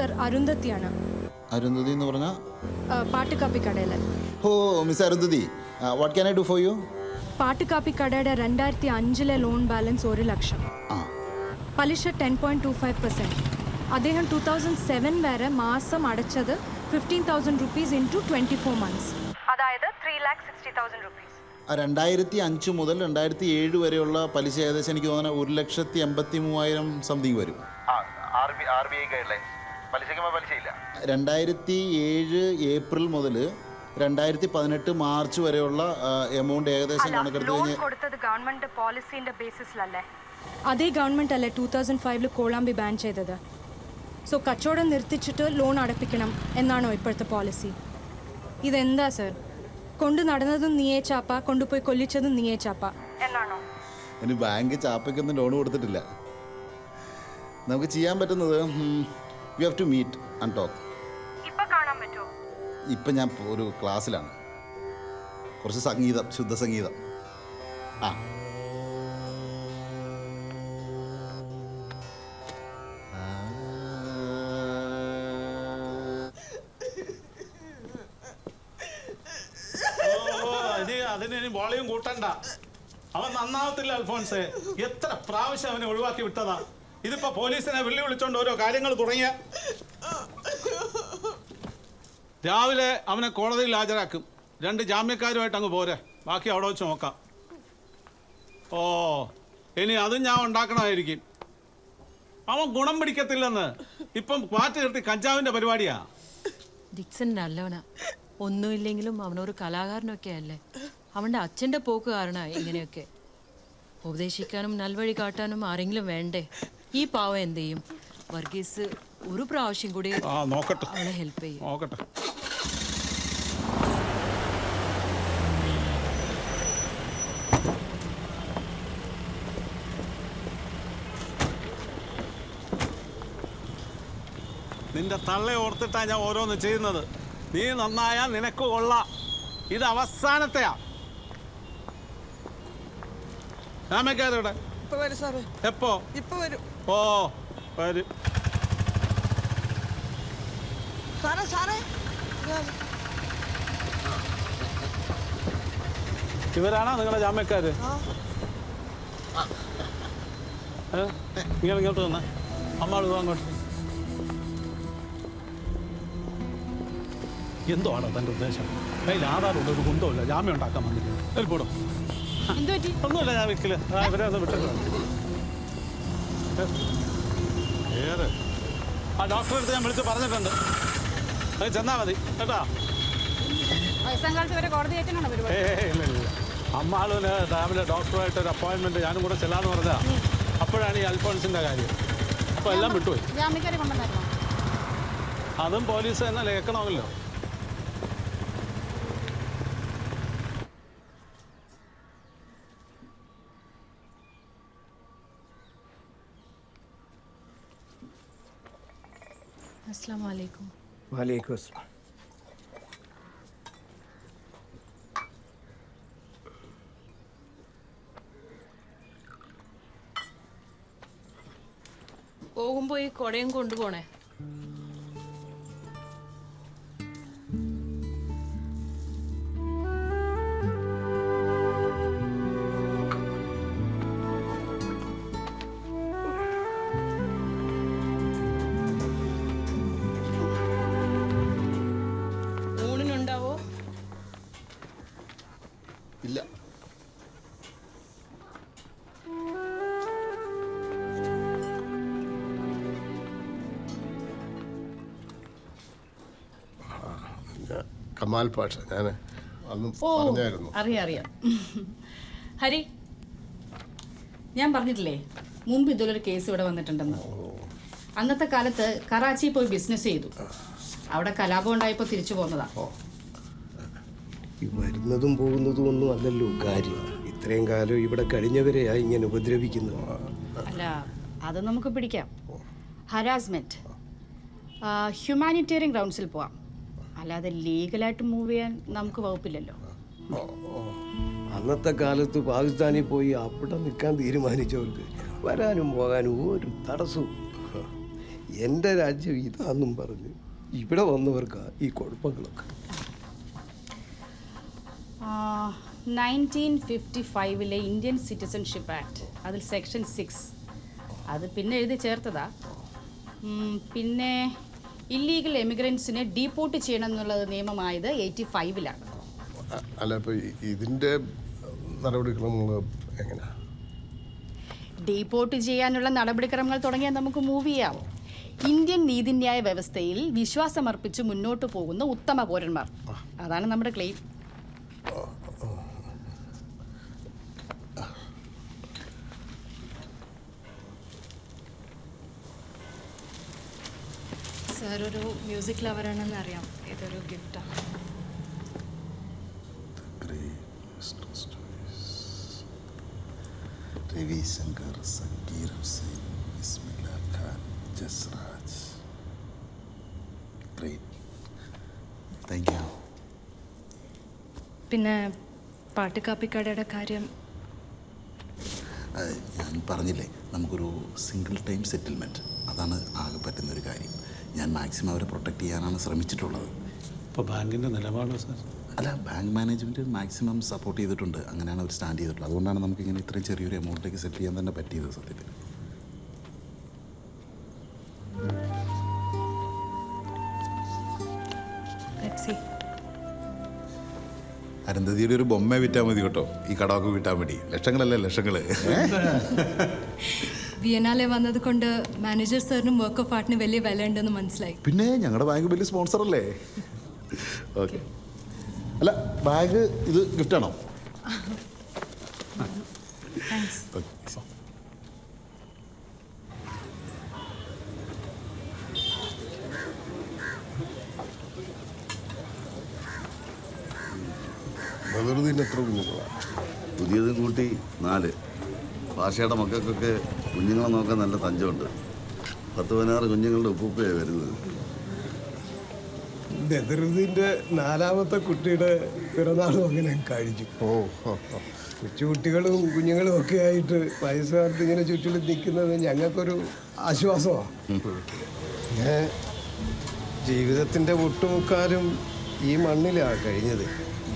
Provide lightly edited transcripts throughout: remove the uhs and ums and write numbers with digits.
Sir അരുന്ധതിയാണ്. Arundhati എന്ന് പറഞ്ഞാൽ പാട്ടുകാപ്പി കടയിലെ. Oh miss Arundhati, what can I do for you? പാട്ടുകാപ്പി കടയുടെ 2005 ലോൺ ബാലൻസ് 1 ലക്ഷം, പലിശ 10.25%. അദ്ദേഹം 2007 വരെ മാസം അടച്ചത് 15,000 rupees into 24 months, അതായത് 3,60,000 rupees. 2005 മുതൽ 2007 വരെയുള്ള പലിശ ഏകദേശം എനിക്ക് തോന്നുന്നത് 1,83,000 സംതിങ് വരും. 2007 ഏപ്രിൽ മുതൽ 2018 മാർച്ച് വരെയുള്ള എമൗണ്ട് ഏകദേശം കണക്കെടുത്ത് കഴിഞ്ഞാൽ കൊടുത്തത് ഗവൺമെന്റ് പോളിസിന്റെ ബേസിസിലല്ലേ? അതേ ഗവൺമെന്റ് അല്ലേ 2005 കോളാമ്പി ബാൻ ചെയ്തത്? സോ കച്ചവടം നിർത്തിച്ചിട്ട് ലോൺ അടപ്പിക്കണം എന്നാണോ ഇപ്പോഴത്തെ പോളിസി? ഇതെന്താ സർ? കൊണ്ടു നടന്നതും നീയേ ചാപ്പ, കൊണ്ടുപോയി കൊല്ലിച്ചതും നീയേ ചാപ്പ എന്നാണോ? ഇനി ബാങ്ക് ചാപ്പയ്ക്കൊന്നും ലോൺ കൊടുത്തിട്ടില്ല. നമുക്ക് ചെയ്യാൻ പറ്റുന്നത് you have to meet and talk. ഇപ്പൊ കാണാൻ പറ്റുമോ? ഇപ്പം ഞാൻ ഒരു ക്ലാസ്സിലാണ്, കുറച്ച് സംഗീതം, ശുദ്ധ സംഗീതം. അതിന് വോളിയം കൂട്ടണ്ട, അവൻ നന്നാവത്തില്ല അൽഫോൺസേ. എത്ര പ്രാവശ്യം അവനെ ഒഴിവാക്കി വിട്ടതാ. ഇതിപ്പോ പോലീസിനെ വിളിച്ചോണ്ട് ഓരോ കാര്യങ്ങൾ തുടങ്ങിയ രാവിലെ അവനെ കോടതിയിൽ ഹാജരാക്കും. 2 ജാമ്യക്കാരുമായിട്ട് അങ്ങ് പോരെ, ബാക്കി അവിടെ വെച്ച് നോക്കാം. ഓ ഇനി അതും ഞാൻ ഉണ്ടാക്കണമായിരിക്കും. അവൻ ഗുണം പിടിക്കത്തില്ലെന്ന് ഇപ്പം മാറ്റി നിർത്തി കഞ്ചാവിന്റെ പരിപാടിയാ. ഡിക്സൺ നല്ലവനാ, ഒന്നുമില്ലെങ്കിലും അവനൊരു കലാകാരനൊക്കെ അല്ലേ. അവൻ്റെ അച്ഛൻ്റെ പോക്ക് കാരണമായി ഇങ്ങനെയൊക്കെ. ഉപദേശിക്കാനും നൽവഴി കാട്ടാനും ആരെങ്കിലും വേണ്ടേ? ഈ പാവം എന്ത് ചെയ്യും? വർഗീസ് ഒരു പ്രാവശ്യം കൂടി അവളെ ഹെൽപ്പ് ചെയ്യും. നോക്കട്ടെ. നിന്റെ തള്ളെ ഓർത്തിട്ടാ ഞാൻ ഓരോന്ന് ചെയ്യുന്നത്. നീ നന്നായാ നിനക്ക് കൊള്ളാം. ഇത് അവസാനത്തെയാ. രാമക്കാരോടെ എപ്പോ? ഓ വരും. ഇവരാണോ നിങ്ങളുടെ ജാമ്യക്കാര്? ഇങ്ങോട്ട് വന്നേ, അമ്മാള് അങ്ങോട്ട്. എന്തോ ആണോ തൻ്റെ ഉദ്ദേശം? കയ്യിൽ ആധാറുണ്ട്, ഒരു കുന്തമില്ല, ജാമ്യം ഉണ്ടാക്കാൻ വന്നില്ല. പോടും. ഒന്നുമില്ല, ഞാൻ വിൽക്കില്ല. ഇവരെ ഒന്ന് വിട്ടിട്ടുണ്ട്. ആ ഡോക്ടറെ അടുത്ത് ഞാൻ വിളിച്ച് പറഞ്ഞിട്ടുണ്ട്, അത് ചെന്നാൽ മതി കേട്ടോ. ഇല്ല ഇല്ല, അമ്മാളുവിന് രാവിലെ ഡോക്ടറുമായിട്ട് ഒരു അപ്പോയിൻമെൻറ്റ് ഞാനും കൂടെ ചെല്ലാന്ന് പറഞ്ഞാ. അപ്പോഴാണ് ഈ അൽഫോൺസിൻ്റെ കാര്യം. അപ്പോൾ എല്ലാം വിട്ടുപോയി. അതും പോലീസ് തന്നെ കേൾക്കണമല്ലോ. അസ്സലാമു അലൈക്കും. വലൈക്കും അസ്സലാം. പോകുമ്പോ ഈ കൊടയും കൊണ്ടുപോണേ. ഊണിനുണ്ടാവോ? ഇല്ല. കമാൽ പാഷ, ഞാൻ അന്ന് പറഞ്ഞായിരുന്നു. അറിയാം. ഹരി, ഞാൻ പറഞ്ഞിട്ടില്ലേ മുമ്പ് ഇതുപോലൊരു കേസ് ഇവിടെ വന്നിട്ടുണ്ടെന്ന്. അന്നത്തെ കാലത്ത് കറാച്ചിയിൽ പോയി ബിസിനസ് ചെയ്തു. അവിടെ കലാപം ഉണ്ടായപ്പോൾ തിരിച്ചു പോന്നതാ. ഈ വരുന്നതും പോകുന്നതും ഒന്നും അല്ലല്ലോ കാര്യം. ഇത്രയും കാലം ഇവിടെ കഴിഞ്ഞവരെയാ ഇങ്ങനെ ഉപദ്രവിക്കുന്നു. അല്ല, അത് നമുക്ക് പിടിക്കാം. ഹരാസ്മെന്റ് ഹ്യൂമാനിറ്റേറിയൻ ഗ്രൗണ്ട്സിൽ പോവാം, അല്ലാതെ ലീഗലായിട്ട് മൂവ് ചെയ്യാൻ നമുക്ക് വകുപ്പില്ലല്ലോ. അന്നത്തെ കാലത്ത് പാകിസ്ഥാനിൽ പോയി അവിടെ നിൽക്കാൻ തീരുമാനിച്ചവർക്ക് വരാനും പോകാനും ഒരു തടസ്സവും. എൻ്റെ രാജ്യം ഇതാന്നും പറഞ്ഞ് ഇവിടെ വന്നവർക്കാ ഈ കുഴപ്പങ്ങളൊക്കെ. 1955 ഇന്ത്യൻ സിറ്റിസൺഷിപ്പ് ആക്ട്, അതിൽ സെക്ഷൻ 6 അത് പിന്നെ എഴുതി ചേർത്തതാ. പിന്നെ ഇല്ലീഗൽ എമിഗ്രൻസിനെ ഡീപ്പോർട്ട് ചെയ്യണം എന്നുള്ളത് നിയമമായത് 85-ലാണ്. അല്ല, അപ്പോൾ ഇതിൻ്റെ നടപടിക്രമങ്ങൾ എങ്ങനെയാ? ഡീപ്പോർട്ട് ചെയ്യാനുള്ള നടപടിക്രമങ്ങൾ തുടങ്ങിയാൽ നമുക്ക് മൂവ് ചെയ്യാം. ഇന്ത്യൻ നീതിന്യായ വ്യവസ്ഥയിൽ വിശ്വാസമർപ്പിച്ച് മുന്നോട്ട് പോകുന്ന ഉത്തമ പൗരന്മാർ, അതാണ് നമ്മുടെ ക്ലെയിം. സാർ ഒരു മ്യൂസിക് ലവറാണെന്ന് അറിയാം. ഇതൊരു ഗിഫ്റ്റാണ്. Ravishankar, Zakir Hussain, Bismillah Khan, Jasraj. Great, thank you. പിന്നെ പാട്ടുകാപ്പിക്കടയുടെ കാര്യം ഞാൻ പറഞ്ഞില്ലേ, നമുക്കൊരു സിംഗിൾ ടൈം സെറ്റിൽമെൻറ്റ്, അതാണ് ആകെ പറ്റുന്നൊരു കാര്യം. ഞാൻ മാക്സിമം അവരെ പ്രൊട്ടക്റ്റ് ചെയ്യാനാണ് ശ്രമിച്ചിട്ടുള്ളത്. ഇപ്പോൾ ബാങ്കിൻ്റെ നിലപാട് സാർ? അല്ല, ബാങ്ക് മാനേജ്മെൻറ്റ് മാക്സിമം സപ്പോർട്ട് ചെയ്തിട്ടുണ്ട്. അങ്ങനെയാണ് അവർ സ്റ്റാൻഡ് ചെയ്തിട്ടുള്ളത്. അതുകൊണ്ടാണ് നമുക്കിങ്ങനെ ഇത്രയും ചെറിയൊരു എമൗണ്ടിലേക്ക് സെറ്റിൽ ചെയ്യാൻ തന്നെ പറ്റിയത് സത്യത്തിൽ. അരുന്ധതിയുടെ ഒരു ബൊമ്മ വിറ്റാൽ മതി കേട്ടോ, ഈ കടമൊക്കെ വിറ്റാൻ വേണ്ടി. ലക്ഷങ്ങളല്ലേ ലക്ഷങ്ങൾ. വിയനാലെ വന്നത് കൊണ്ട് മാനേജർ സാറിനും വർക്ക് ഓഫ് ആർട്ടിന് വലിയ വില ഉണ്ടെന്ന് മനസ്സിലായി. പിന്നെ ഞങ്ങളുടെ ബാങ്ക് വലിയ സ്പോൺസർ അല്ലേ. ഓക്കെ. അല്ല, ബാഗ് ഇത് ഗിഫ്റ്റാണോ? ബദറുദ്ദീന് എത്ര കുഞ്ഞുങ്ങളാണ്? പുതിയതും കൂട്ടി 4. ഭാഷയുടെ മക്കൾക്കൊക്കെ കുഞ്ഞുങ്ങളെ നോക്കാൻ നല്ല തഞ്ചമുണ്ട്. 10-16 കുഞ്ഞുങ്ങളുടെ ഉപ്പുപ്പയാണ് വരുന്നത്. ബദറുദ്ദീൻ്റെ 4ാമത്തെ കുട്ടിയുടെ പിറന്നാളും അങ്ങനെ കഴിച്ചു. കൊച്ചുകുട്ടികളും കുഞ്ഞുങ്ങളും ഒക്കെ ആയിട്ട് വയസ്സുകാലത്ത് ഇങ്ങനെ ചുറ്റിലും നിൽക്കുന്നത് ഞങ്ങൾക്കൊരു ആശ്വാസമാണ്. പിന്നെ ജീവിതത്തിൻ്റെ ഒട്ടുമുക്കാലും ഈ മണ്ണിലാണ് കഴിഞ്ഞത്.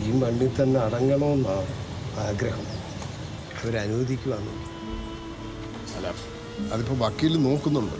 ഈ മണ്ണിൽ തന്നെ അടങ്ങണമെന്നാണ് ആഗ്രഹം. അവരനുവദിക്കുവാണ്. അല്ല, അതിപ്പോൾ വക്കീൽ നോക്കുന്നുണ്ട്.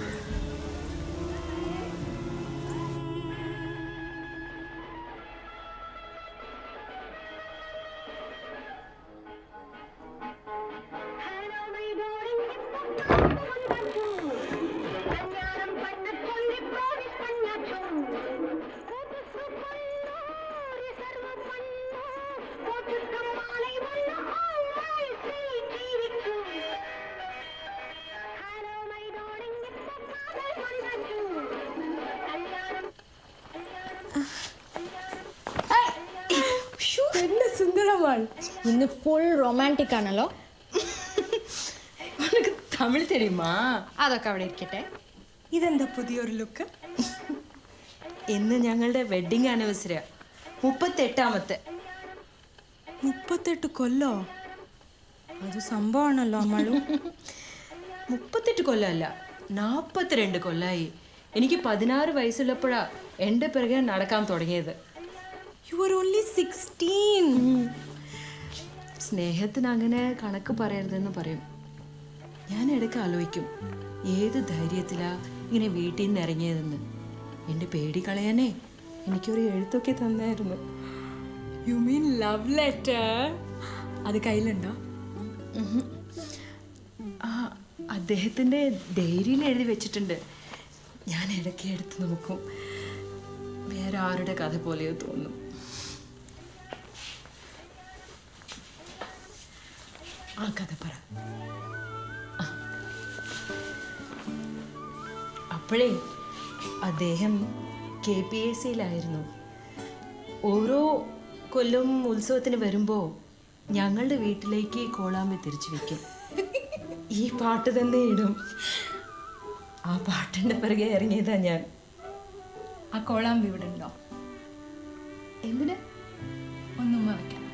ഇന്ന് ഫുൾ റൊമാൻറ്റിക് ആണല്ലോ. உனக்கு தமிழ் தெரியுமா? അതൊക്കെ അവിടെ ഇരിക്കട്ടെ. ഇതെന്താ പുതിയൊരു ലുക്ക്? ഇന്ന് ഞങ്ങളുടെ വെഡിങ് ആനിവേഴ്സറിയാ. 38ാമത്തെ. 38 കൊല്ലോ? അത് സംഭവമാണല്ലോ അമ്മളു. 38 കൊല്ലമല്ല, 42 കൊല്ലമായി. എനിക്ക് 16 വയസ്സുള്ളപ്പോഴാ എൻ്റെ പിറകെ നടക്കാൻ തുടങ്ങിയത്. You are only 16. സ്നേഹത്തിന് അങ്ങനെ കണക്ക് പറയരുതെന്ന് പറയും. ഞാൻ ഇടയ്ക്ക് ആലോചിക്കും, ഏത് ധൈര്യത്തിലാ ഇങ്ങനെ വീട്ടിൽ നിന്ന് ഇറങ്ങിയതെന്ന്. എൻ്റെ പേടി കളയാനേ എനിക്കൊരു എഴുത്തൊക്കെ തന്നായിരുന്നു. You mean love letter? അത് കയ്യിലുണ്ടോ? അദ്ദേഹത്തിൻ്റെ ഡയറിയിൽ എഴുതി വെച്ചിട്ടുണ്ട്. ഞാൻ ഇടയ്ക്ക് എടുത്ത് നോക്കും. വേറെ ആരുടെ കഥ പോലെയോ തോന്നും. ആ കഥ പറ. അപ്പോഴേ അദ്ദേഹം KPSCയിലായിരുന്നു. ഓരോ കൊല്ലവും ഉത്സവത്തിന് വരുമ്പോൾ ഞങ്ങളുടെ വീട്ടിലേക്ക് കോളാമ്പി തിരിച്ചു വയ്ക്കും. ഈ പാട്ട് തന്നെ ഇടും. ആ പാട്ടിൻ്റെ പിറകെ ഇറങ്ങിയതാ ഞാൻ. ആ കോളാമ്പി ഇവിടെ ഉണ്ടോ? എന്തിനാ? ഒന്നും വയ്ക്കണം.